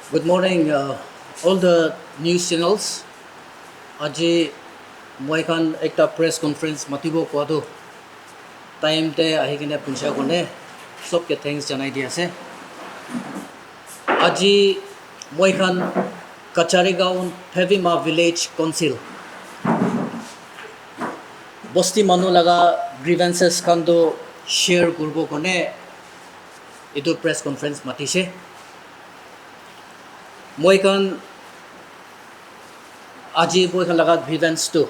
Good morning, all the news channels. Aji moi kan ekta press conference matibo kwado time te ahi kine puncha kone sob ke thanks janai di ase. Aji moi kan Kachari Gaon Phevima Village Council bosti manu laga grievances kan do share kurbo kone itu press conference matise. Moi kan Aji moi kan laga grievance to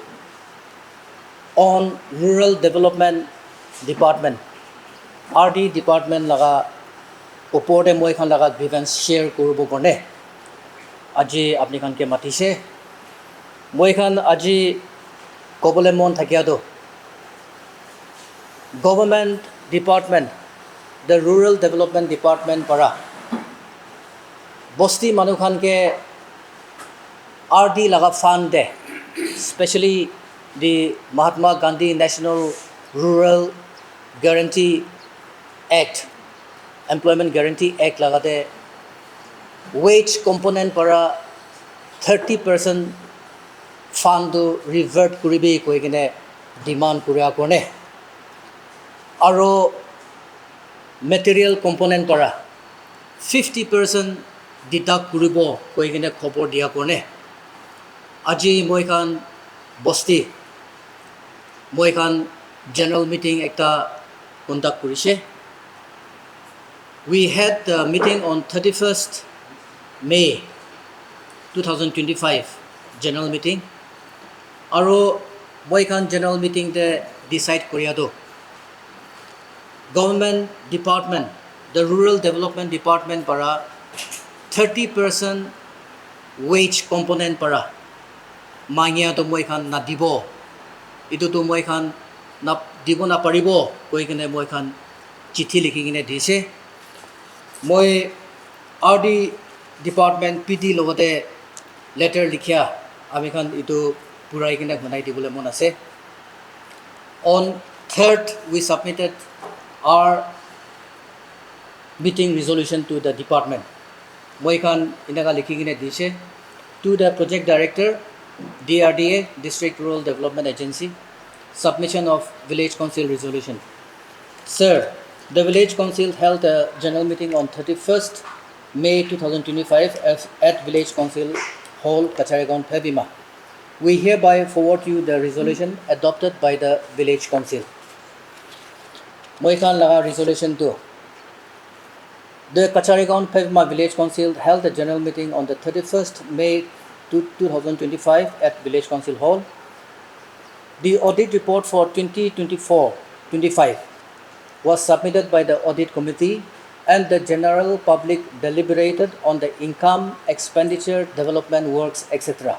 on Rural Development Department RD Department laga oporte moi kan laga grievance share kurbo kone Aji apni kan ke matise. Moi kan aji kobole mon thakia do Government Department, the Rural Development Department para bosti manu khan ke RD laga fund de, especially the Mahatma Gandhi National Rural Guarantee Act, Employment Guarantee Act laga de wage component para 30% fund to revert kuribi koi kine demand kuria kone. Aro material component para 50% deduct kuribo koi kine khobor dia kone. Aji moi kan bosti moi kan general meeting ekta conduct kurise. We had the meeting on 31st May 2025 general meeting. Aro moi kan general meeting de decide koria do Government Department, the Rural Development Department para 30% wage component para mangia to moi kan na dibo itu to moi kan na dibo na paribo koi kene moi kan chithi likhi kine dise. Moi RD Department PD logote letter likhia ami kan itu purai kine banai dibole mon ase. On 3rd we submitted our meeting resolution to the department. Moi kan inaga likhi kine dise to the project director DRDA, District Rural Development Agency, submission of Village Council resolution. Sir, the Village Council held a general meeting on 31st May 2025 at Village Council Hall, Kachari Gaon, Phevima. We hereby forward you the resolution adopted by the Village Council. Moi kan laga resolution 2. The Kachari Gaon Phevima Village Council held a general meeting on the 31st May 2025 at Village Council Hall. The audit report for 2024-25 was submitted by the audit committee and the general public deliberated on the income, expenditure, development works, etc.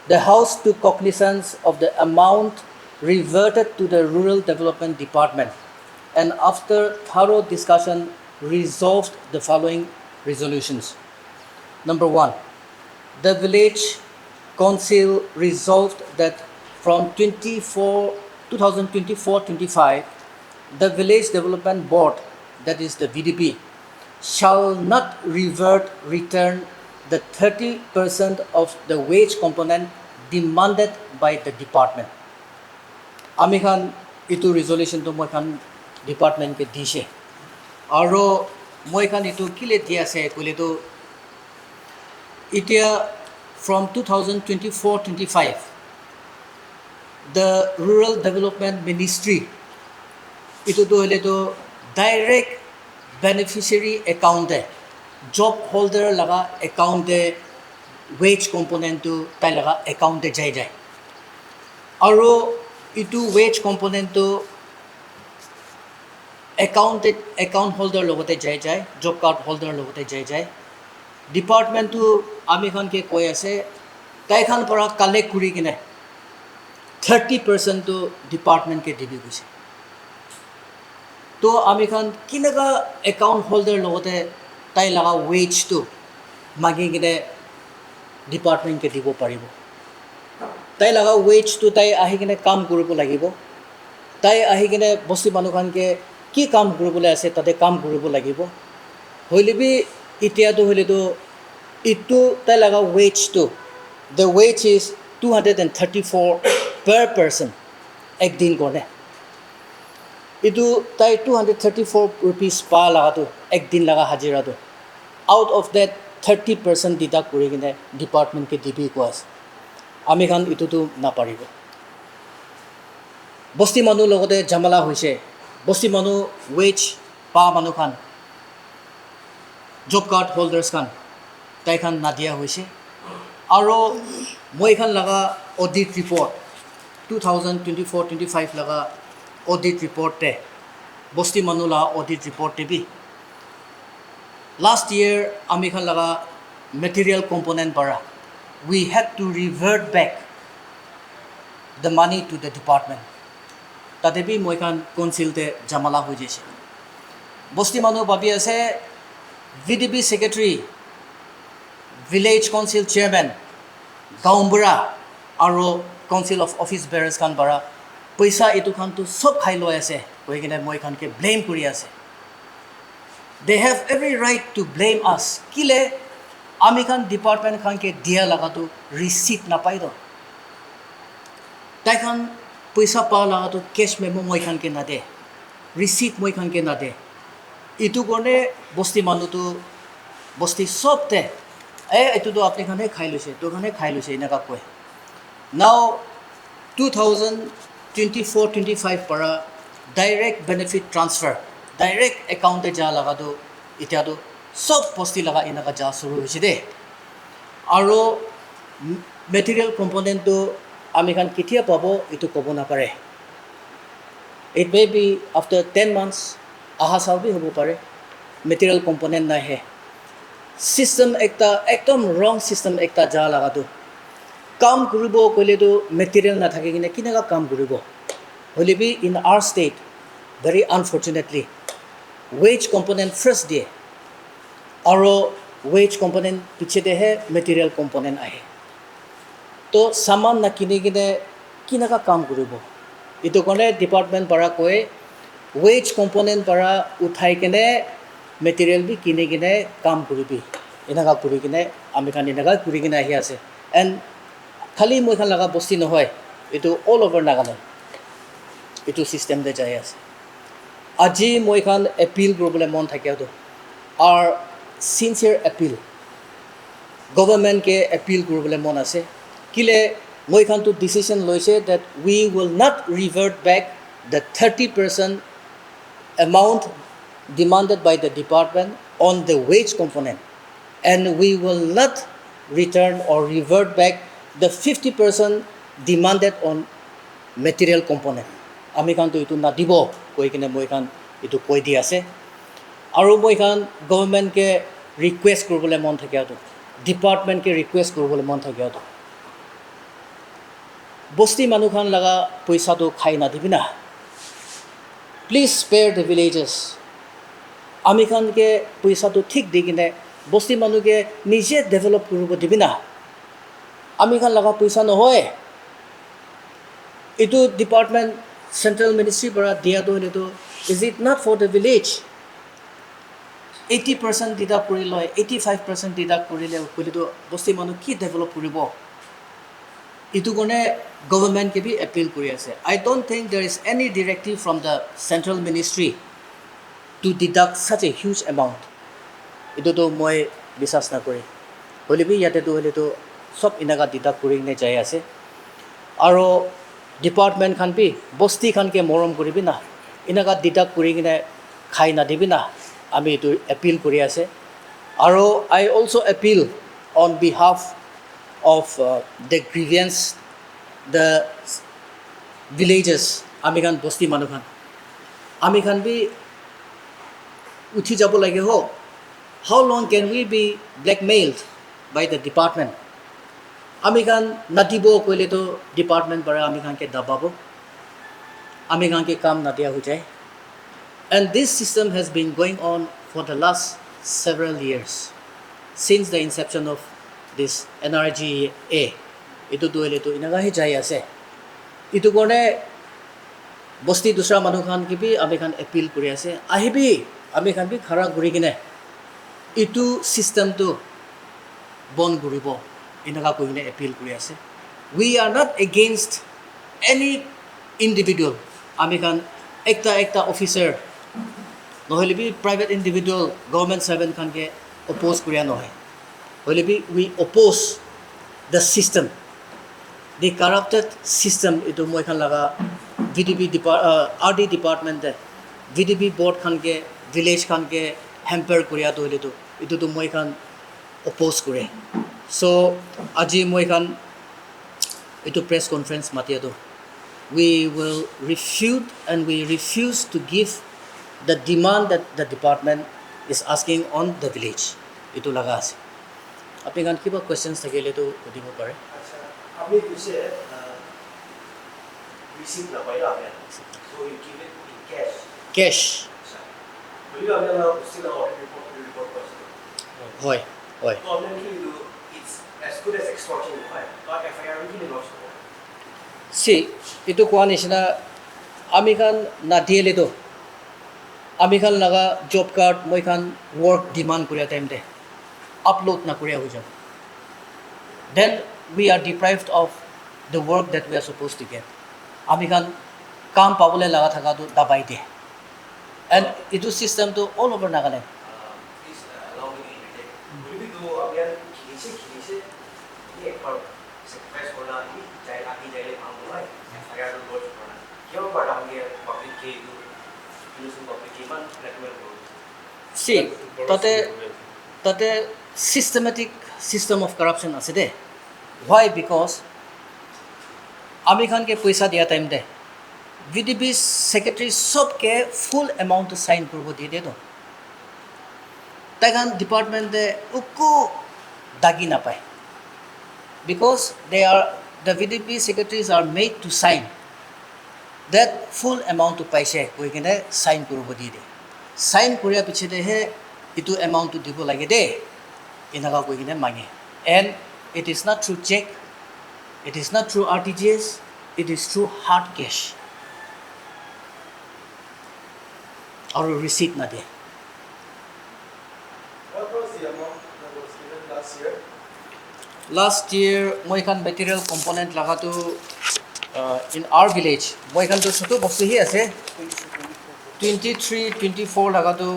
The House took cognizance of the amount reverted to the Rural Development Department and after thorough discussion resolved the following resolutions. Number 1. The Village Council resolved that from 2024-25, the Village Development Board, that is the VDB, shall not return the 30% of the wage component demanded by the department. Ami khan itu resolution to moi khan department ke dise. Aro moi khan itu kile dia ase kole to itia from 2024-25 the Rural Development Ministry itu to hele to direct beneficiary account de job holder laga account de wage component to tai laga account de jai aro itu wage component to account holder logote jai job card holder logote jai department to ami khan ke koi ase tai khan para collect kuri kine 30% to department ke dibi gise to ami khan kinaga account holder logote tai laga wage to magi kine department ke dibo paribo tai laga wage to tai ahi kine kam kuribo lagibo tai ahi kine bosti manu khan ke ki kam kuribole ase tate kam kuribo lagibo hoile bi itia to hole to itu tai laga wage to the wage is 234 per person ek din kone itu tai 234 rupees pa laga to ek din laga hajira to out of that 30% deduct kuri kine department ke DB ko ase ami khan itu to na paribo bosti manu logote jamala hoise bosti manu wage pa manu khan job card holders khan tai khan nadia hoise aro moi khan laga audit report 2024-25 laga audit report te bosti manu la audit report te bi last year ami khan laga material component bara we had to revert back the money to the department tate bi moi khan council te jamala ho jese bosti manu babi ase VDB secretary village council chairman gaumbura aro council of office bearers khan bara paisa etu khan to sob khai loi ase koi kine moi khan ke blame kuri ase they have every right to blame us kile ami khan department khan ke dia laga to receipt na pai do tai khan paisa pa laga to cash memo moi khan ke na de receipt moi khan ke na de itu gone bosti manu to bosti sob te etu to apni khane khai loise to khane khai loise ina ka koi now 2024-25 para direct benefit transfer direct account ja laga do itia do sob posti laga ina ka ja suru hoise de aro material component to ami khan kitia pabo itu kobo na pare it may be after 10 months aha sal bi hobo pare material component na hai system ekta ekdom wrong system ekta ja laga do kam kuribo kole to material na thake kine kinaga kam kuribo hole bi in our state very unfortunately wage component first day aro wage component piche de hai material component ahe to saman na kine kine kinaga kam kuribo itu kone department para koi wage component para uthai kine material bi kine kine kam kuribi inaga kuri kine ami khan inaga kuri kine ahi ase and khali moi khan laga bosti no hoy itu all over Nagaland itu system de jai ase aji moi khan appeal problem mon thakya to our sincere appeal government ke appeal problem mon ase kile moi khan to decision loise that we will not revert back the 30% amount demanded by the department on the wage component and we will not return or revert back the 50% demanded on material component ami khan to itu na dibo koi kine moi khan itu koi di ase aro moi khan government ke request korobole mon thakya to department ke request korobole mon thakya to bosti manu khan laga paisa to khai na dibina please spare the villages ami khan ke paisa to thik digine bosti manu ke nije develop koribo dibina ami khan laga paisa no hoy itu department central ministry para dia do ne to is it not for the village 80% deduct kori loi 85% deduct kori le koli to bosti manu ki develop koribo itu gone government ke bi appeal kori ase I don't think there is any directive from the central ministry to deduct such a huge amount itu to moi bisas na kori holi bi yate to hole to sob inaga deduct kori ne jai ase aro department khan bi bosti khan ke morom koribi na inaga deduct kori kine khai na dibi na ami to appeal kori ase aro I also appeal on behalf of the grievance the villages ami khan bosti manu khan ami khan bi uthi jabo lage ho how long can we be blackmailed by the department ami khan nadibo koile to department para ami khan ke dababo ami khan ke kam na dia ho jai and this system has been going on for the last several years since the inception of this NRGA itu doile to inaga hi jai ase itu gone bosti dusra manu khan ki bi ami khan appeal kuri ase ahibi ami khan bi khara guri kine itu system to বন্ধ কৰিব এনেকুৱা কৈ কিনে appeal কৰি আছে we are not against any individual আমি কাৰণ একটা অফিচাৰ নহ'লে বি প্ৰাইভেট ইণ্ডিভিজুৱেল গভৰ্ণমেণ্ট ছাৰ্ভেণ্ট খানকে অপ'জ কৰিয়া নহয় হ'লে বি we oppose the system the corrupted system এইটো মই খান লগা VDP RD ডিপাৰ্টমেণ্টে VDP বৰ্ড খানকে ভিলেজ খানকে হেম্পাৰ কৰিয়াটো হ'লেতো এইটোতো মই খান অপ'জ কৰে চ' আজি মই খান এইটো প্ৰেছ কনফাৰেঞ্চ মাতিয়াটো we will refute and we refuse to give the demand that the department is asking on the village. Itu laga ase. Apni kan kiba questions thakile to sudibo pare. Acha, apni duse receipt na paila apne. So you give it in cash. Cash. Acha. Boli apne na usti na audit report karte. Hoy, hoy. So apne ki do it's as good as extortion required. But FIR really not so. See, itu kuan isna ami kan na diele to. আমি খান লগা job card মই খান work demand কৰিয়া time they upload নকৰিয়া হৈ যাব then we are deprived of the work date we are supposed to get আমি খান কাম পাবলৈ লগা থকাটো দাবাই দিয়ে এণ্ড এইটো ছিষ্টেমটো all over Nagaland Please allow me to interject. Boli bi do apne khilise ye ekbar sacrifice korna hi jai aagi jaile kaam hoy FIR to lodge korna kyo bata hum ye public ke do See, তাতে systematic system of corruption আছে দে why because আমি খানকে পইচা দিয়া time দে VDP secretary সবকে ফুল amount sign করব দিয়ে দে তো তাইখান ডিপার্টমেন্ট দে উকু দাগি না পায় because the VDP secretaries are made to sign that full amount to paise koi kene sign koribo di de sign koria pichete he itu amount to dibo lage de inaga koi kene mange and it is not through check it is not through RTGS it is through hard cash or receipt na de What was the amount that was given last year moi kan material component laga to in our village moi kan to chotu bostu hi ase 23-24 laga to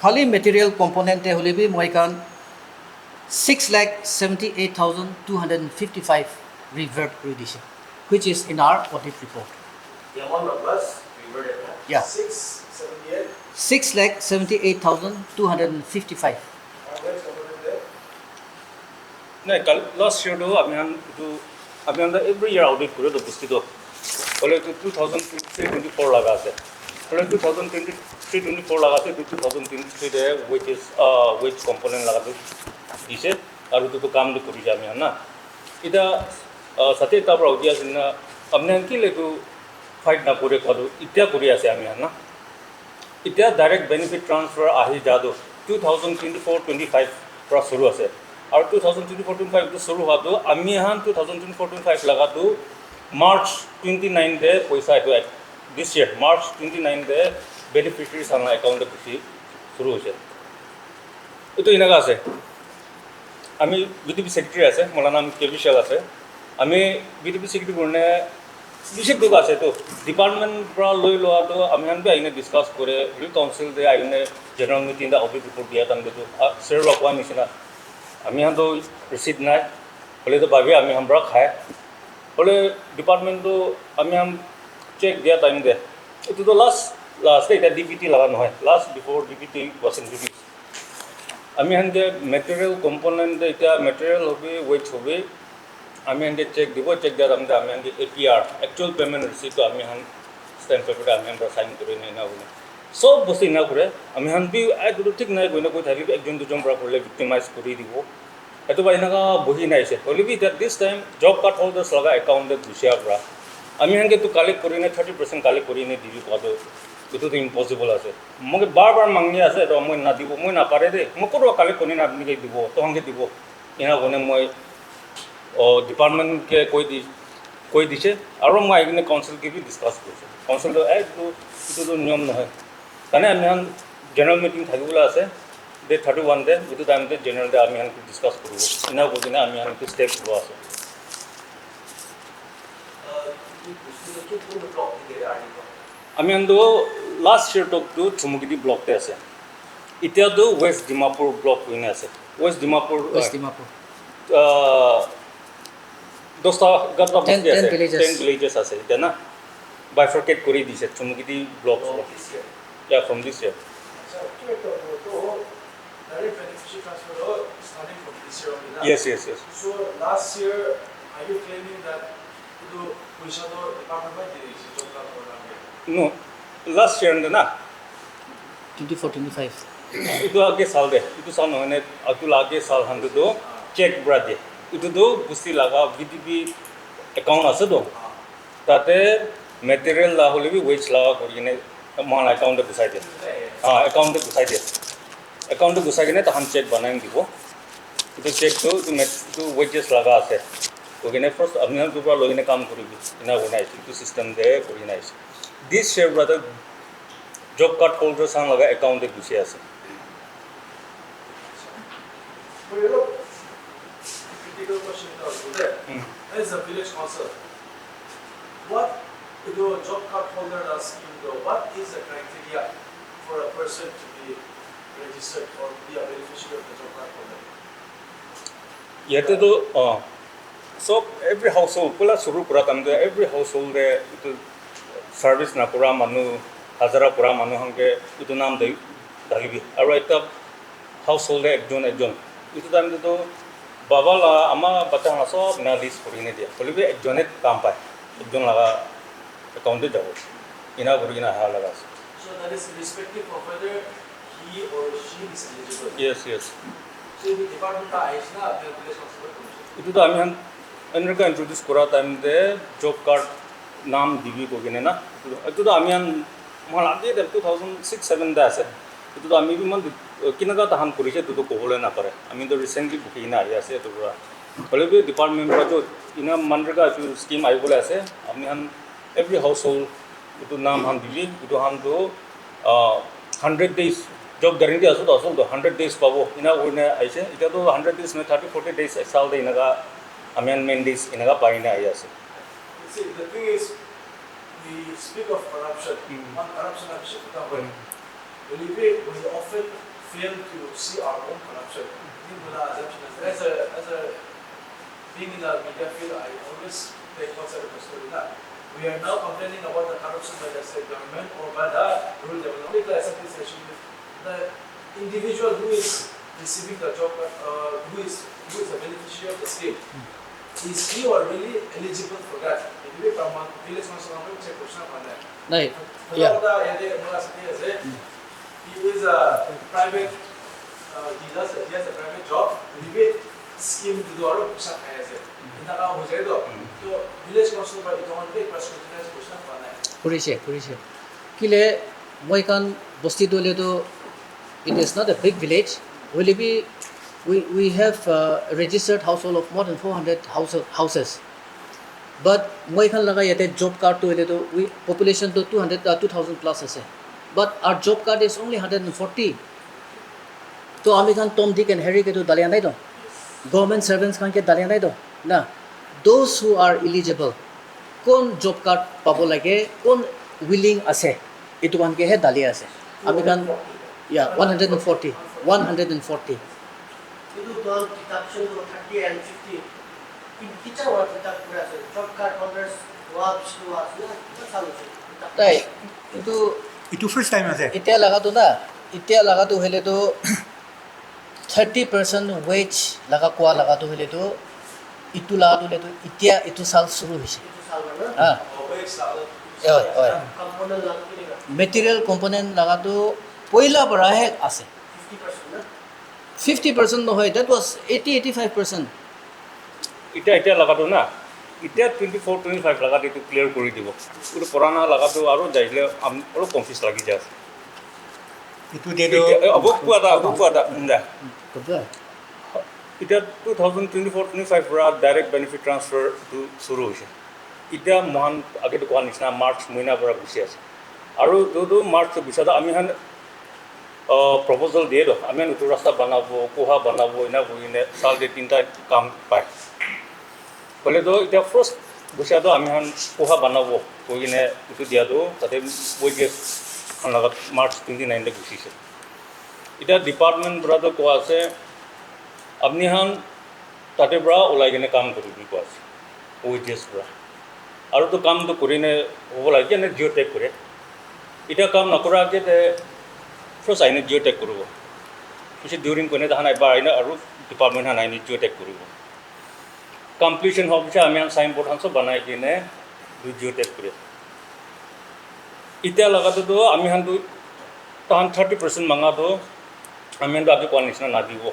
khali material component te hole bi moi kan 6,78,255 revert kori dise which is in our audit report The amount of us reverted. Yeah. 678. 6,78,255 Where's the money there? नहीं कल last year तो अभी हम every year audit करो तो पुष्टि तो बोले तो 2023-24 लगा से बोले 2023-24 लगा से 2023 दे which component लगा तो इसे और तो काम तो करी जामे ना इधर सत्य तब राउडिया से ना अपने अंकी ले तो फाइट ना पूरे करो इतना करी ऐसे हमें ना इतना डायरेक्ट बेनिफिट ट्रांसफर आही जादो 2024-25 पर शुरू है और 2024-25 तो शुरू हुआ तो अम्मी हाँ 2024-25 लगा तो मार्च 29 दे पैसा है तो this year March 29 they beneficiary सामना अकाउंट किसी शुरू हो तो इनागा से अम्मी VDP सेक्रेटरी आसे मोला नाम केविशल आसे अम्मी VDP सेक्रेटरी बोलने विशेष लोग आसे तो डिपार्टमेंट पर लोई लोआ तो अम्मी हम भी आइने डिस्कस करे रिल काउंसिल दे आइने जनरल मीटिंग दा ऑडिट रिपोर्ट दिया तंदे तो शेयर लॉकवा मिशना আমি তো রিসিট নাই বলে তো ভাবি আমি আমরা খাই বলে ডিপার্টমেন্ট তো আমি চেক দিয়া টাইম দে এটা তো লাস্ট এটা ডিপিটি লাগা নহয় last before DPT was introduce আমি যে মেটেরিয়াল কম্পোনেন্ট এটা মেটেরিয়াল হবে ওয়েট হবে আমি চেক দিব চেক দিয়া টাইম দে আমি APR অ্যাকচুয়াল পেমেন্ট রিসিট তো আমি স্ট্যাম্প পেপারে আমি আমরা সাইন করে নেই না বলে সব বস্তু না করে আমি বি এইটো ঠিক নাই গৈ কৈ থাকিব একজন দুজন পৰা কৰিলে ভিক্টিমাইজ কৰি দিব এইটো বা এনেকুৱা বহি নাইছে হ'লে বি দিছ টাইম জব কাৰ্ড হোল্ডাৰ্ছ লগা একাউণ্টে গুচিয়াৰ পৰা আমি তো কালেক্ট কৰি নে 30% কালেক্ট কৰি নে দিবি কোৱাটো এইটোতো ইম্পচিবল আছে মোক বাৰ মাঙি আছে তো মই নাদিব মই নাপাৰে দেই মোক ক'ৰবা কালেক্ট কৰি আপুনি দিব তহঁতে দিব এনেকুৱা মই ডিপাৰ্টমেণ্টকে কৈ দিছে আৰু মই আহি কিনে কাউন্সিলকে বি ডিছকাছ কৰিছোঁ কাউন্সিলটো এইটোতো নিয়ম নহয় কাৰণে আমি জেনেৰেল মিটিং থাকিবলৈ আছে ডে 31 দে এইটো টাইমতে জেনেৰেল আমি হানকু ডিসকাস কৰিব ইনা বুজিনা আমি হানকু স্টেপ হ'ব আছে আমি হানটো লাষ্ট ইয়াৰ টকটো থুমুকিদি ব্লকতে আছে এতিয়াতো ৱেষ্ট ডিমাপুৰ ব্লক হৈ আছে ৱেষ্ট ডিমাপুৰ West Dimapur. 10টা 11টা 10 বস্তি আছে villages. 10 villages আছে এটা না bifurcate কৰি দিছে থুমুকিদি block yeah from this year Direct beneficiary transfer starting from this year only. yes So last year, are you claiming that the Puishado department by the job card program? no last year na 24-25. itu age sal de itu sal nohone atul age sal handu do check bra de itu do busti laga vdb account ase do tate material la hole bi wage laga korine mal account de busai de account de busai de account de busai ne tahan check banain dibo itu check to itu wages laga ase ogine first apni han dubra logine kaam koribi ina gonai itu system de korina is this share brother job card holder sang laga account de gusi ase But you know, critical question is also there. As a village council, what the job card holder scheme though, what is the criteria for a person to be registered or be a beneficiary of the job card holder? yete to so every household pula suru pura tamde every household de itu service na pura manu hazara pura manu hange itu naam dei dalibi aro eta household de ekjon itu tamde to baba la ama bata na sob na list korine dia bolibe ekjonet kaam pai ekjon laga account de jabo ina gorina ha laga So that is irrespective of whether he or she is eligible. yes So the department is not the village council commission. itu to ami han এনেকা introduce করা টাইমতে job card নাম দিবি কইনে না itu to ami han mal age 2006-7 da ase itu to ami bi man kinaga tahan korise to kohole na pare ami to recently buki na ari ase to pura bole bi department pra jo ina manrega scheme ai bole ase ami han every household itu naam han dibi itu han to 100 days job guarantee aso to 100 days pabo ina oine aise ita to 100 days me 30-40 days exal de inaga amendment days inaga paina ai ase See, the thing is, we speak of corruption. On corruption, we often fail to see our own corruption. As a being in the media field, I always take concept of the story that we are now complaining about the corruption by the state government or by the rural development association. The individual who is receiving the job, who is a beneficiary of the state, is he or really eligible for that? If from village council, check question on that. Nahi, yeah. He is a private, he has a private job, he scheme to do all of this. So village council by the government question on that. Kurise. Kile moi kan bosti dole to it is not a big village. Will be we have a registered household of more than 400 houses. But moi kan laga yate job card to ile to we population to 2000 plus ase. But our job card is only 140. To ami kan Tom Dick and Harry ke to dalian nai do. Government servants kan ke dalian nai do. Na those who are eligible kon job card pabo lage kon willing ase itu kan ke he dali ase ami kan yeah 140 itu dol deduction 30 and 50 in kita wa kita pura se job card holders jobs to us na salu tai itu first time আছে itia laga to hele to 30% wage laga kwa laga to hele to itu laga to le to itia itu sal shuru hoise itu salu na ha Always oi component lang kininga material component laga to poila bara he ase 50% na 50% no hoy that was 80-85%. এটা লাগাটো না এটা 24-25 লাগাটো এইটো clear কৰি দিব পুৰো পুৰানা লাগাটো আৰু যাইলে আৰু confuse লাগি যায় ইটো দেটো অবক পুয়াটা Good. এটা 2024-25 পৰা ডাইৰেক্ট বেনিফিট ট্ৰান্সফাৰ টু শুৰু হৈছে এটা মহান আগেটো কোৱা নিচিনা মাৰ্চ মহিনাৰ পৰা গুচি আছে আৰু যোনটো মাৰ্চ গুচাটো আমি प्रपोजल दिए तो आम इतना रास्ता बनाब कुहा बनाब इना कर साल दे 3टा काम पाए बोले तो इतना फर्स्ट गुसिया तो आम कुहा बनाब कने इतना दिया तो ताते वेट लगा मार्च 29 गुसी इतना डिपार्टमेंट तो क्या आसे अपनी ताते ओलाई किने काम करी क्या वेट और तो काम तो करने हम लगे जिओ टेक करे इतना काम नकरा के फर्स्ट आईने जिओ टेक करो पीछे ड्यूरिंग करने तहन एबार आईने और डिपार्टमेंट हाँ आईने जिओ टेक करो कम्प्लीशन हो पीछे आम साइन बोर्ड सब बनाई किने जिओ टेक करे इतना लगा तो आम तहन 30% मांगा तो आम आज कोआ निचना नादिब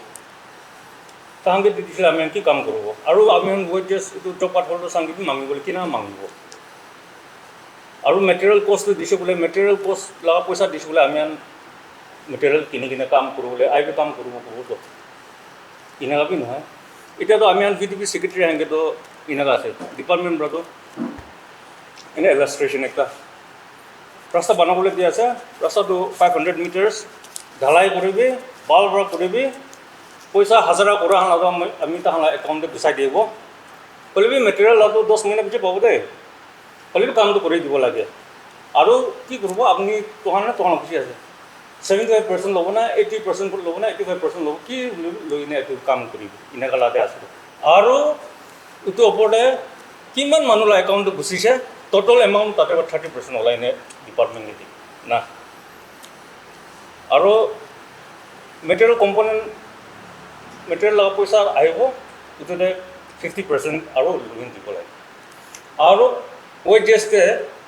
तहन के दी आम कि काम करो और आम वेट जब कार्ड होल्डर सांगे मांगे कि मांग और मेटेरियल कस्ट दिसे बोले मेटेरियल कस्ट लगा पैसा दिसे बोले आम मेटेरियल किने काम करो बोले आई काम करो कब तो इनका भी ना इतना तो आम VDP सेक्रेटरी आएंगे तो इनका आसे डिपार्टमेंट तो इन्हें इलास्ट्रेशन एक रास्ता बनाबले दिया আছে रास्ता तो 500 मिटार्स ढालाई करी बाल बरा करी पैसा हाजारा करा आम तहला एकाउंटे गुसाई दी बोले भी मेटेरियल तो 10 महीना पीछे पाब दे बोले काम तो कर दी लगे और कि करब अपनी तहना तहना खुशी आसे 75% लब ना 80% लब ना 85% लब कि लैने काम कर इनका लाते आसे और इतना ओपरते किमान मानुला एकाउंट गुसिसे टोटल एमाउंट ताते 30% ओलाइने डिपार्टमेंट दी ना और मेटेरियल कम्पोनेंट मेटेरियल लगा पैसा इतने 50% और लोन दी लगे और वेट जेस्टे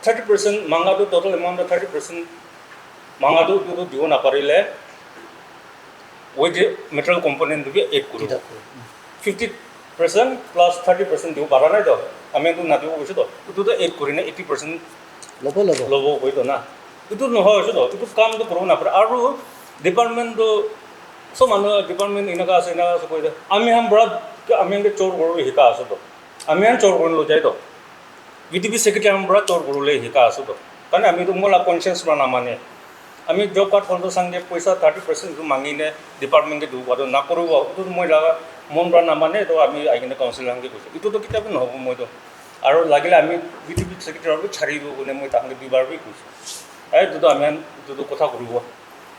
30% मांगा तो टोटल एमाउंट 30% मांगा तो दी नापारे वेट मेटेरियल कम्पोनेंट भी एड कर 50% प्लस 30% दी बारा ना तो आम तो नादिब गई तो इतना एड कर 80% लब लब तो ना इतना नए तो इतना काम तो करब नापारे और डिपार्टमेंट तो सब मानु डिपार्टमेंट इनका आसे कह आम बड़ा आम चोर करो शिका आसो तो आम चोर कर लो जाए तो VDP सेक्रेटरी आम बड़ा चोर करो शिका आसो तो कारण आम तो मोला कन्सियस बना नामाने आम जब कार्ड होल्डर सांगे पैसा 30% मांगिने डिपार्टमेंट के दूबा तो नकरो तो मैं लगा मन बड़ा नामाने तो आम आईने काउन्सिल सांगे कैसे इतना तो क्या नहब मैं तो और लगे आम VDP सेक्रेटरी छाड़ी मैं तक दुबार भी कैसे तो आम तो कथा कर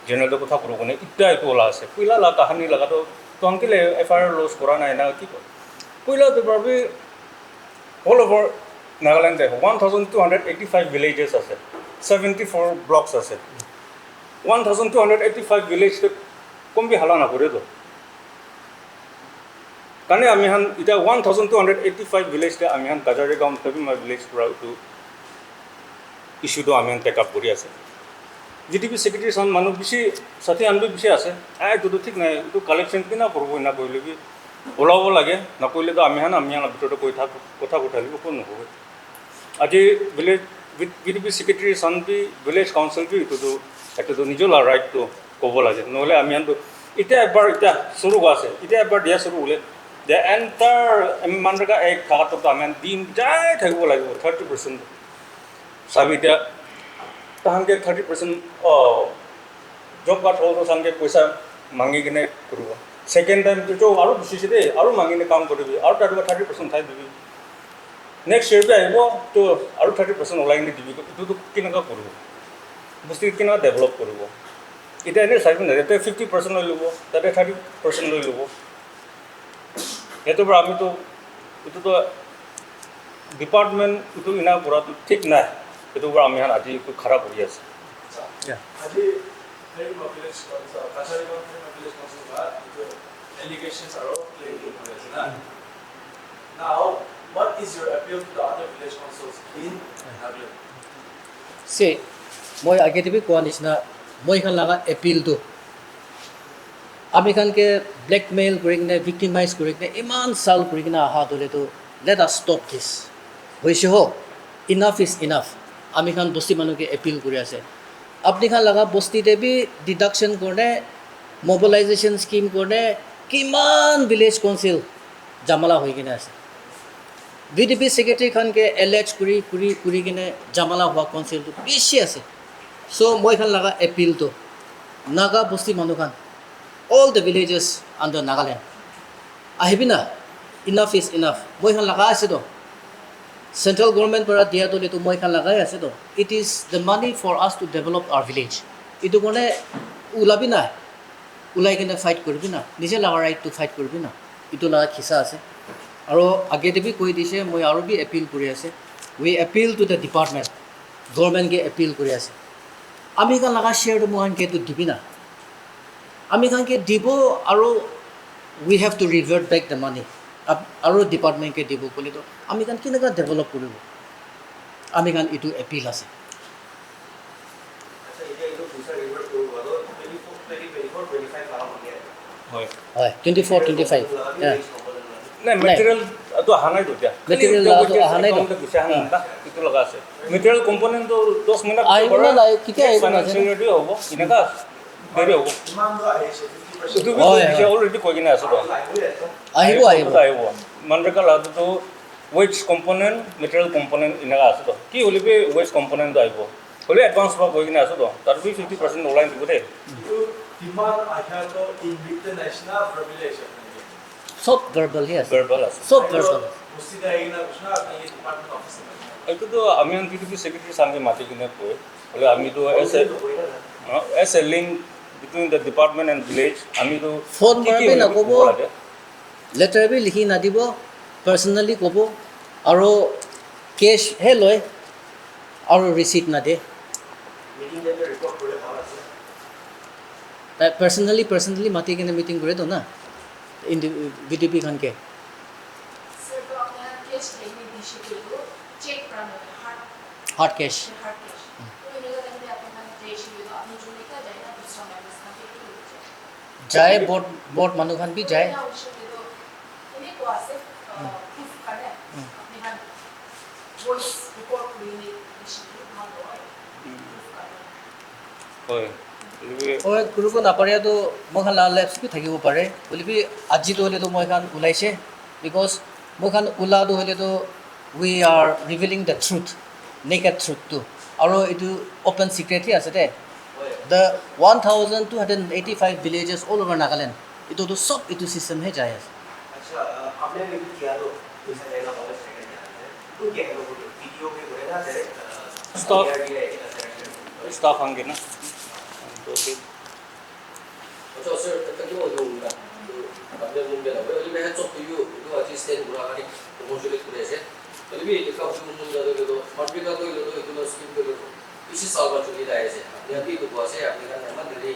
जेनेरेल कथा करो इतना एक ओला आसे पहला ला कहानी लगा तो हमके FIR लॉस करा ना ना कि पहला तो भी ऑल ओवर नागालैंड 1285 विलेजेस आसे 74 ब्लॉक्स आसे 1285 विलेज कम भी हाला ना करे तो कारण आम इतना 1285 विलेज आम काजारे गाँव तभी विलेज इश्यू तो आम टेकअप कर VDP सेक्रेटरी सन मानु बेसि 60 आनबो बेसि आसे तो ठीक ना तो कलेक्शन कि ना करब ना कहले भी ओलाब लगे नकले तो आम भितर कथा कथाली कौन नहब आज विलेज VDP सेक्रेटरी सन भी विलेज काउन्सिल भी तो निजर राइट तो कब लगे नहले आम तो इतना एबार इतना शुरू आसे इतना एबार दिया शुरू होले दे एंटार मानगा एक था तो आम दिन जाए थको लगे 30% साबी इतना तहन के 30% जब कार्ड होल्डर सांगे पैसा मांगी किने कर सेकेंड टाइम तो और गुसी दे और मांगिने काम करी और 30% थाई दी नेक्स्ट इयर भी आब तो और 30% ओलाइने दी तो क्या कर बस्तु क्या डेभलप कर इतना एने चाह ना 50% लै लब ताते 30% लै लब ये आम तो तो डिपार्टमेंट तो इना करा ठीक ना itu आम आज खरा कर से मैं आगे भी कोआ निचना मैं लगा एपिल तो आम के ब्लैकमेल करने विक्टिमाइज करने इमान साल करना अहा तो लेट अस स्टॉप दिस होइसे हो इनाफ इज इनाफ आम बस्ती मानु के एपिल कर अपनी लगा बस्तीते भी डिडक्शन करने मोबिलाइजेशन स्कीम करने किमान विलेज काउंसिल जामाला हो किने VDP सेक्रेटरी खान के एलेज करी किने जामाला हुआ काउंसिल तो बेसि आसे सो मैं लगा एपिल तो Naga Busti Manukan, all the villages under Nagaland. Ahibina, enough is enough. Moihan laga ase do. Central government para dia to letu moihan laga ase do. It is the money for us to develop our village. Itu kone ulabina, ulai kena fight kurbina. Nije laga right to fight kurbina. Itu laga kisa ase. Aro age debi koi dise moi aro bi appeal kuri ase. We appeal to the department. Government ke appeal kuri ase. Ami kan laga share to mohan ke to dibina. Ami kan ke dibo aro we have to revert back the money. Aro department ke dibo kole to ami kan kinaga develop koribo. Ami kan itu appeal ase. আচ্ছা এতিয়া এইটো পইচা ৰিভাৰ্ট কৰিব আৰু 24 25 লাখ মানি আছে হয় Hoy, 24, 25. Yeah. নাই material তো অহা নাই তেতিয়া Material তো অহা নাই তো। গুচি অহা নাই এইটো লগা আছে মেটেৰিয়েল কম্পোনেণ্টটো 10 মিনিট আহিব নে নাই? কেতিয়া আহিব নাজানো। ফাইনেন্সিয়েল ৰেডি হ'ব এনেকা দেৰি হ'ব কিমানটো আহিছে 50% এইটো হয়, বিষয় অলৰেডি কৈ কিনে আছো আহিব আহিব। আহিব মনৰেগা লাটো ৱেজ কম্পোনেণ্ট মেটেৰিয়েল কম্পোনেণ্ট এনেকা আছে তো কি হ'লে ৱেজ কম্পোনেণ্ট আহিব হ'লে এডভান্স পৰা কৈ কিনে আছো তো তাৰ বি 50% ওলাই দিব দেই কিমান আঠাটো ইন ৰিটেন নেশ্যনেল ভাৰ্বিলেশ্যন সব verbal হি আছে। verbal আছে সব verbal। মুস্তিদা আইনা ঘোষণা আপনি এই ডিপার্টমেন্ট অফিসে এইটোতো আমি টিডিপি সেক্ৰেটাৰী সামনে মাতি কিনে কৈ হ'লে আমিতো S A link between the department and village আমিতো ফোন মাৰবে নক'ব, লেটাৰ বি লিখি নাদিব, পাৰ্চনেলি ক'ব আৰু কেছ হে লয় আৰু ৰিচিপ্ট নাদে। মিটিং টাইমে ৰিপোৰ্ট কৰে ভাল আছে তাই পাৰ্চনেলি মাতি কিনে মিটিং কৰে তো না বিডিপি খানকে। सर तो अपना कैश लेने दिशे के लिए चेक कराना है हार्ड कैश। हार्ड कैश तो इन्हें का टाइम पे अपने का देश में तो अपने जो लेकर जाए ना दूसरा मेंबर्स का भी हो যায় বট মানুহ খান বি যায়। जाए उस पे तो इन्हें को आसे प्रूफ करना है अपने का वॉइस रिकॉर्ड लेने दिशे में हम लोग प्रूफ करना হয় মই কৰিব নাপাৰেতো মই খান লেপছ বি থাকিব পাৰে বুলি বি আজিতো হ'লেতো মই খান ওলাইছে বিকজ মই খান ওলাটো হ'লেতো we are revealing the truth naked ট্ৰুথটো আৰু এইটো অ'পেন ছিক্ৰেটলি আছে they the 1285 villages all over Nagaland এইটোতো চব এইটো চিষ্টেমহে যায় আছে। अच्छा आपने भी किया तो पैसा लेना होगा सेकंड तो क्या है वो वीडियो में बोले ना डायरेक्ट Stop. डायरेक्ट ষ্টাফ আনগে না তো 저 sir, tagyo yung bagay mong gano'n. Pero may heads up to you, ito at least 10 mula kani kumusulit ko dese. Pero may ikaw yung mong gano'n gano'n, marpika ko yung ito na skin ko gano'n. Isi salva chuli dahil siya. Niya dito ko kasi apni kan naman dili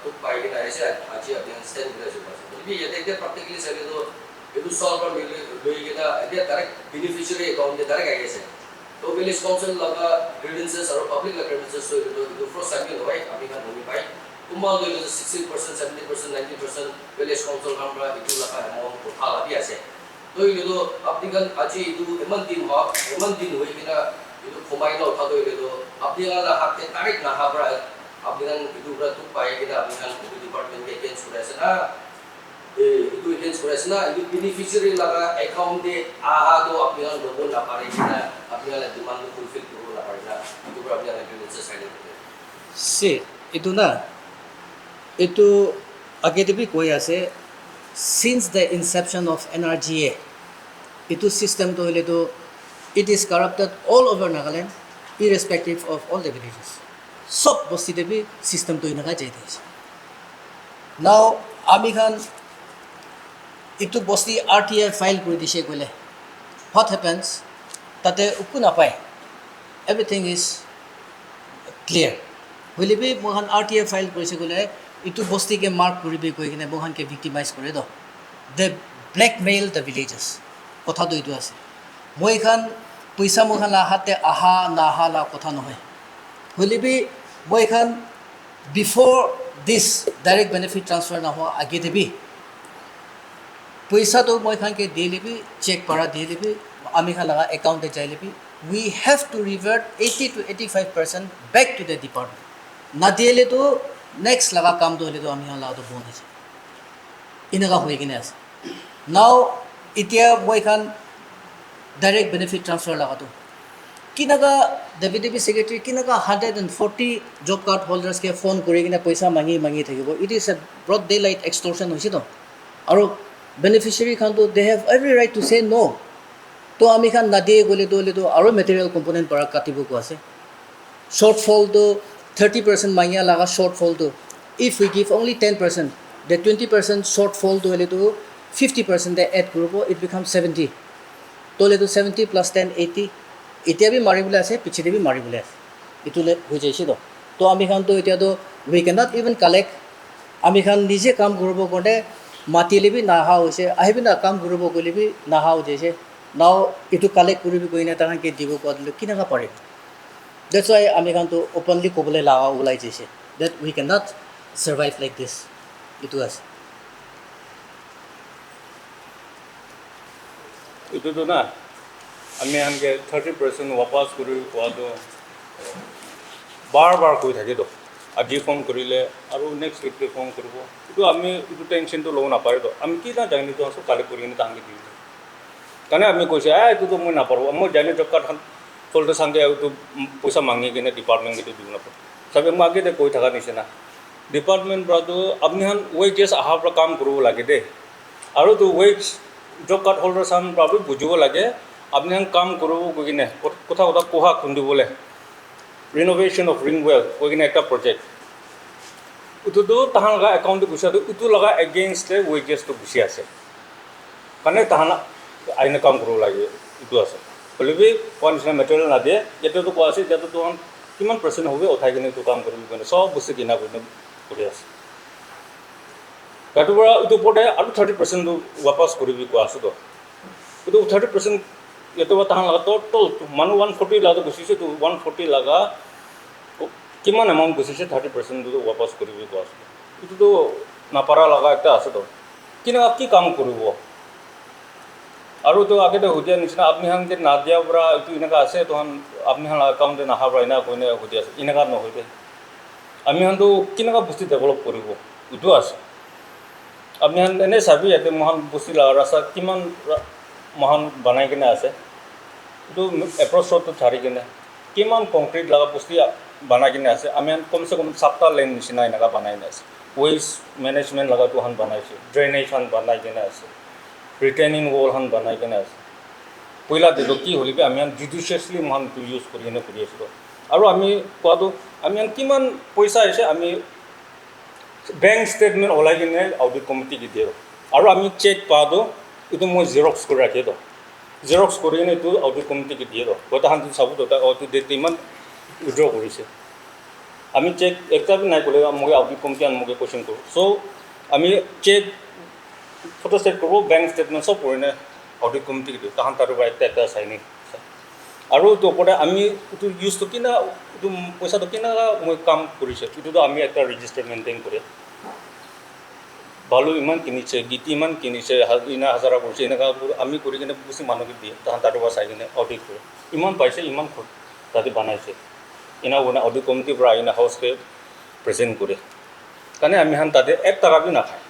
tukpai kita dahil siya. Aji apni kan stand ko dahil siya. Pero may yata ito practically sa ito salva mili kita ito direct beneficiary account ito direct ay siya. तो village council लगा grievances और public लगा grievances तो ಇದು first time ಹೋಯ್ ಅभी का नहीं पाई कुमाल तो 60% 70% 90% विलेज काउंसिल हमरा itu लगा अमाउंट को थाला भी आसे तो ये तो अपनी का आज itu एमन दिन होई बिना itu खोमाई ना उठा तो ये तो अपनी का हाथ तारीख ना हाबरा अपनी का itu बरा तो पाए बिना अपनी का डिपार्टमेंट के केस सुरेस ना itu against kurasa na itu beneficiary laga account de aha do apni ang logo na pare na apni ang demand ko fulfill ko na pare na itu bra apni ang agreement sign ko সে এইটো না এইটো আগেতে বি কৈ আছে since the inception of NRGA এইটো চিষ্টেমটো হ'লেতো it is corrupted all over Nagaland irrespective of all the villages চব বস্তুতে বি চিষ্টেমটো এনেকৈ যাই থাকিছে নাও আমি খান এইটো বস্তি RTI ফাইল কৰি দিছে গ'লে হোৱাট হেপেন্স তাতে একো নাপায় এভৰিথিং ইজ ক্লিয়াৰ হ'লে বি মহান RTI ফাইল কৰিছে গ'লে এইটো বস্তিকে মাৰ্ক কৰিবি কৈ কিনে মহানকে ভিক্টিমাইজ কৰে দ দে ব্লেকমেইল দ্য ভিলেজেছ কথাটো এইটো আছে মই খান পইচা মহান হাতে আহা নাহা লা কথা নহয় হ'লে বি মই খান বিফৰ দিছ ডাইৰেক্ট বেনিফিট ট্ৰান্সফাৰ নোহোৱা আগেতে বি पैसा तो मैं खान के दे लेबी चेक पड़ा दे लेबी आमी खान लगा अकाउंट जाए लेबी we have to revert 80 to 85% back to the department ना दे ले तो नेक्स्ट लगा काम तो ले तो आमी खान लगा तो बोन है इनका होए कि नहीं नाउ इतिया मैं खान डायरेक्ट बेनिफिट ट्रांसफर लगा तो किनका डेपुटी सेक्रेटरी किनका 140 जॉब कार्ड होल्डर्स के फोन करी किना पैसा मांगी থাকিব it is a broad daylight extortion होइसे तो और बेनिफिशियरी खान तो they have every right to say no तो आमी खान ना दिए गले तो और मटेरियल कंपोनेंट पर काटिब को আছে शॉर्टफॉल तो 30% मांगिया लगा शॉर्टफॉल तो if we give only 10% the 20% shortfall to ले तो 50% दे ऐड करूँ it becomes 70 तो ले तो 70 plus 10 80 इतना भी मारी बोले ऐसे पीछे भी मारी बोले ऐसे इतने हो जाए तो आमी खान तो इतना तो we cannot even collect आमी खान निजे काम करूँ कोने माती भी नाहा हो से आही भी ना काम करूँ कोले भी नाहा हो जैसे नाउ इतु कलेक्ट करूँ भी कोई ना तरह के दिवो को आदले कि ना का पारे that's why आमी खान तो openly कोबले लागा उलाई जैसे that we cannot survive like this itu as itu to na ami ange 30% wapas kori kwa to bar koi thake to aji phone korile aru next week te phone koribo itu ami itu tension to lo na pare to ami ki na jani to so kale kori ni tangi di kane ami koise itu to moi na parbo moi jani job card folder sange to paisa mangi kene department ke di na par sabe mo age de koi thaka nise na department पर तो अपने हम wages आहा पर काम करो लगे दे और तो वेज जॉब कार्ड होल्डर सान पर बुझो लगे अपने हम काम करो कोई ने कथा कथा कोहा खुंदी बोले रिनोवेशन ऑफ रिंग वेल कोई ने एक प्रोजेक्ट तो तहां लगा अकाउंट गुछा तो उतो लगा अगेंस्ट वेजेस तो गुछी आसे कने तहां आइने काम करो लगे इतो आसे बोले भी कौन से मटेरियल ना दे जेते तो कोसे जेते तो हम किमान परसेंट होबे उठाई केने तो काम करिबो कने सब बुसे किना कोने काटुबरा तो पड़े और 30% वापस करी को आसो तो 30% ये तो तहां लगा टोटल मान 140 लगा गुसी से तो 140 लगा किमान अमाउंट गुसी से 30% तो वापस करी को आसो तो ना पारा लगा एक आसो तो किना की काम करिबो और तो आगे तो होदिया निचना अपनी हम के ना दिया बरा तो इनका आसे तो हम अपनी हम अकाउंट ना हाबरा इना कोने होदिया इनका न होइबे आमी हम तो किनका बुस्ती डेभलप करिबो इतो आसे अपनी हम एने साबि याते महान बुस्ती ला रासा किमान महान बनाई केने आसे तो अप्रोच तो छारी केने किमान कंक्रीट लगा बुस्ती बना केने आसे आमी हम कम से कम 7 लेन निसिना इनका बनाई ने आसे वेस्ट मैनेजमेंट लगा तो हम बनाइसे ड्रेनेज हम बनाई केने आसे रिटेनिंग वॉल हम बनाई केने आसे पहिला देतो की होलिबे आमी हम जुडिशियसली महान टू यूज करिने करि आछो আৰু আমি কোৱাটো আমি কিমান পইচা আছে আমি বেংক ষ্টেটমেণ্ট ওলাই কিনে অডিট কমিটিক দিওঁ আৰু আমি চেক পাওঁ এইটো মই জেৰক্স কৰি ৰাখি দিওঁ জেৰক্স কৰি কিনে এইটো অডিট কমিটিক দিওঁ গতাহান্তি চাব অটো ডেট ইমান উইড্ৰ কৰিছে আমি চেক একটা নাই ক'লে মই অডিট কমিটি মোক কোৱেশ্যন কৰোঁ চ' আমি চেক ফটো ষ্টেট কৰোঁ বেংক ষ্টেটমেণ্ট চব কৰিনে অডিট কমিটিক দিওঁ তাহান তাৰ পৰা এটা চাইনি আৰু তো ওপৰতে আমি এইটো ইউজ তো কিনা এইটো পইচাটো কিনা মই কাম কৰিছে এইটো আমি একটা ৰেজিষ্টাৰ মেইনটেইন কৰে বালু ইমান কিনিছে গিটি ইমান কিনিছে ইনা হাজাৰা কৰিছে এনেকা আমি কৰি কিনে বেছি মানুহক দিয়ে তাহান তাৰ পৰা চাই কিনে অডিট কৰে ইমান পাইছে ইমান তাতে বনাইছে ইনা অডিট কমিটিৰ পৰা ইনা হাউচকে প্ৰেজেণ্ট কৰে কাৰণে আমি হান তাতে 1 টকা বি নাখায়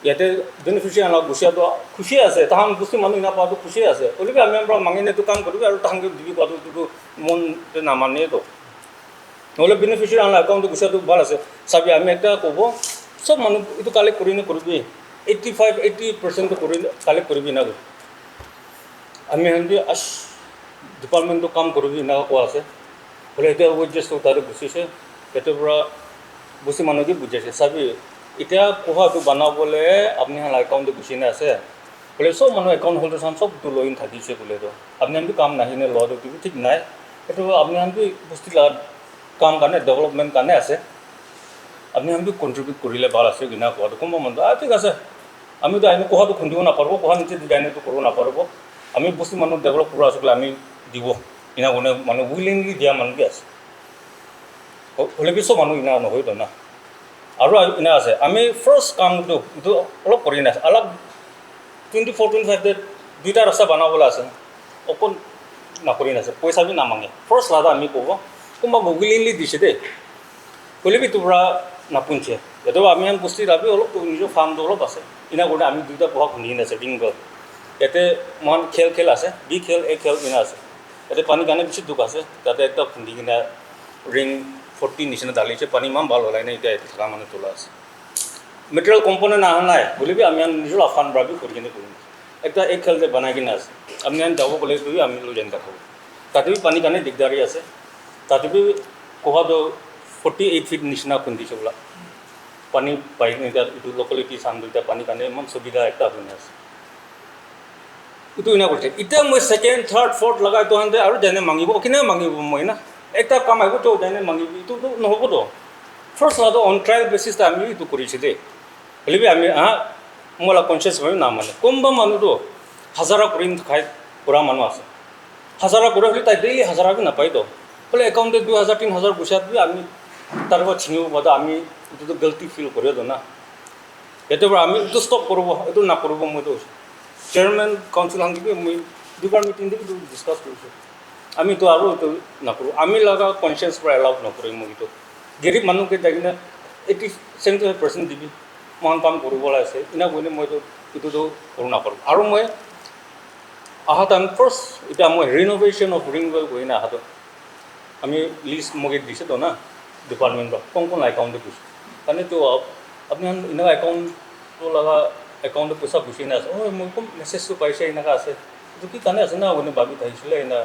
ইয়াতে বেনিফিচিয়াৰি অলপ গুছিয়াটো খুশি আছে তাহান বুজি মানুহ না পাওয়াটো খুশি আছে ওলিবি আমি আমরা মাঙিনে তো কাম করিবি আৰু তাহানকে দিবি পাওয়াটো তো মন না মানে তো নহলে বেনিফিচিয়াৰি আন একাউন্ট গুছিয়াটো ভাল আছে সাবি আমি একটা কব সব মানুহ ইটো কালেক্ট করিনে করবি 85-80% তো করি কালেক্ট করবি না আমি হেন্দি আস ডিপার্টমেন্ট তো কাম করবি না কোৱা আছে বলে এটা ওয়েজেস তো তারে গুছিছে এটা পুরা বুজি মানুহকে বুঝাইছে সাবি इतना कोहा तो बनाबले अपनी हाँ एकाउंट गुसीने आसे बोले सब मानु एकाउंट होल्डर सान सब तो लॉइन थाकिसे बोले तो अपनी हम भी काम नाहिने लॉ तो ठीक नाय एतो अपनी हम भी बस्ती ला काम करने डेवलपमेंट करने आसे अपनी हम भी कंट्रीब्यूट करिले बाल आसे बिना कोहा तो कोमो मन ठीक आसे आमी तो आइनो कोहा तो खुंदिबो ना पारबो कोहा निचे डिजाइन तो करबो ना पारबो आमी बस्ती मानु डेवलप करा आसे आमी दिबो इना कोने मानु उइलिंगली दिया मान बि आसे होले भी सब मानु इना नहय तो ना আৰু ইনা আছে আমি ফাৰ্স্ট কামটো এইটো অলপ কৰি না অলপ 24-25 ডে দুইটা ৰাস্তা বনাবলৈ আছে অকণ নকৰি না পইচা বি নামাঙে ফাৰ্স্ট লাদা আমি ক'ব কোনোবা গুগলিংলি দিছে দেই ক'লেবি তোৰা নাপুঞ্চে এইটো আমি বস্তি ৰাবি অলপ নিজৰ ফাৰ্মটো অলপ আছে ইনা কৰি আমি দুইটা পঢ়া শুনি আছে ৰিংগল ইয়াতে মহান খেল আছে বি খেল এ খেল ইনা আছে ইয়াতে পানী কাৰণে বেছি দুখ আছে তাতে একটা খুন্দি কিনে ৰিং 40 নিচিনা ঢালিছে পানী ইমান ভাল ওলাই নাই এতিয়া ইয়াতে থকা মানুহ তোলা আছে মেটেৰিয়েল কম্পোনেণ্ট অহা নাই বুলিবি আমি নিজৰ আফান বাবি কৰি কিনে কৰিম একটা এক খেল যে বনাই কিনে আছে আমি যাব গ'লে আমি লৈ যাম থাকোঁ তাতে পানী কাৰণে দিগদাৰী আছে তাতে কোহাটো 48 ফিট নিচিনা খুন্দিছে বোলা পানী পাই কিনে এতিয়া এইটো লোকেলিটি চান দুইটা পানী কাৰণে ইমান সুবিধা একটা হৈ আছে itu ina korte ita moi second third fourth lagai to hande aru jane mangibo kine mangibo moi na ekta kam aibo to jane mangibo itu to no hobo to first la on trial basis ta ami itu koriche de holibi ami mola conscious hoy na mane komba manu to hazara korin khai pura manu ase hazara kore holi tai daily hazara bi na pai to bole account e 2000 3000 gusat bi ami tarbo chingibo boda ami itu to guilty feel kore do na eto bra ami to stop korobo eto na korobo moi to chairman council হাঙ্গিবি মই দুবার meeting দিবি discuss কৰিছোঁ আমি তো আৰু তো নকৰোঁ আমি লগা কনচিয়াছ পৰা এলাউড নকৰোঁ মই তো গৰীব মানুহকে যাই কিনে 80-75% দিবি মহান কাম কৰিবলৈ আছে ইনা কৈনে মইতো এইটোতো কৰোঁ নকৰোঁ আৰু মই আহাত আমি ফাৰ্ষ্ট এতিয়া মই ৰিন'ভেশ্যন অফ ৰিং ৱেল গৈ না আহাত আমি লিষ্ট মোক দিছে তো না ডিপাৰ্টমেণ্টৰ কোন একাউণ্টে দিছোঁ কাৰণে তো আপুনি ইনা একাউণ্টটো লগা একাউণ্টত পইচা গুচি নাছে মই কম মেছেজটো পাইছে এনেকুৱা আছে এইটো কি কাৰণে আছে না আপুনি ভাবি থাকিছিলে এনে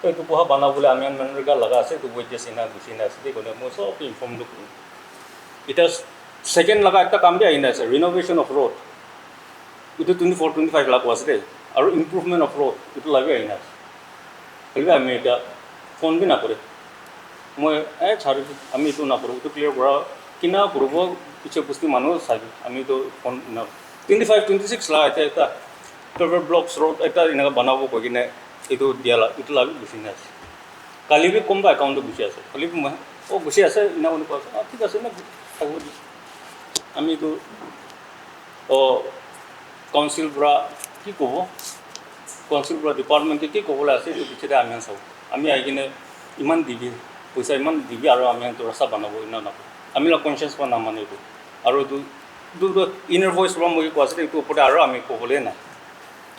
এইটো পঢ়া বনাবলৈ আমি মেনৰেগা লগা আছে এইটো বৈদ্য চিনা গুচি নাছে দেই কোনে মই চব ইনফৰ্মটো কৰিম এতিয়া ছেকেণ্ড লগা একটা কাম দিয়া আহি আছে ৰিন'ভেশ্যন অফ ৰোড এইটো 24-25 লাখ আছে দেই আৰু ইম্প্ৰুভমেণ্ট অফ ৰোড এইটো লাগি আহি আছে হ'লে আমি এতিয়া ফোন বি নকৰে মই ছাৰ আমি এইটো নকৰোঁ এইটো ক্লিয়াৰ কৰা কিনা কৰিব পিছে বস্তু মানুহ চাবি আমিতো ফোন 25-26 লাখ এটা পেপাৰ ব্লকছ ৰোড এটা এনেকৈ বনাব কৈ কিনে এইটো দিয়া এইটো লাগি গুচি আছে কালি বি কোনোবা একাউণ্টত গুচি আছে কালি মই গুচি আছে ইনা বুলি কোৱা ঠিক আছে না থাকিব দি আমি এইটো কাউন্সিল পৰা কি ক'ব কাউন্সিল পৰা ডিপাৰ্টমেণ্টে কি ক'বলৈ আছে এইটো পিছতে আমি চাওঁ আমি আহি কিনে ইমান দিবি পইচা ইমান দিবি আৰু আমি ৰাস্তা বনাব ইমান নকৰোঁ আমি কনচিয়াছ পৰা নামানে এইটো আৰু এইটো ইনাৰ ভইচ পৰা মই কোৱা আছে এইটো ওপৰতে আৰু আমি ক'বলৈ নাই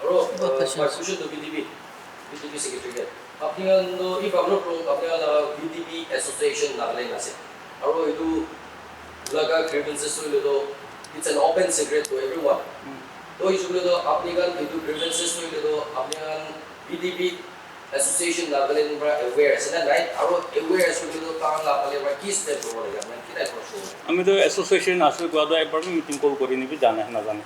আৰু পাৰ্টিশ্যন বিডিবি সেক্ৰেটাৰী আপোনালোকৰ এই বাবুৰ আপোনালোকৰ বিডিবি এছ'চিয়েশ্যন নাগালেণ্ড আছে আৰু এইটো লগা গ্ৰিভেন্সেছ হ'লেতো it's an open secret to everyone তো এইটো আপোনালোকৰ এইটো গ্ৰিভেন্সেছ হ'লেতো আপোনালোকৰ বিডিবি এছ'চিয়েশ্যন নাগালেণ্ড পৰা এৱেৰ আছে না নাই আৰু এৱেৰ আছে হ'লেতো কাৰণ নাপালে পৰা কি ষ্টেপ ল'ব লাগে মানে কি টাইপৰ আমি তো এছ'চিয়েশ্যন আছোঁ কোৱা একবাৰ মিটিং কল কৰি নিবি জানে নাজানে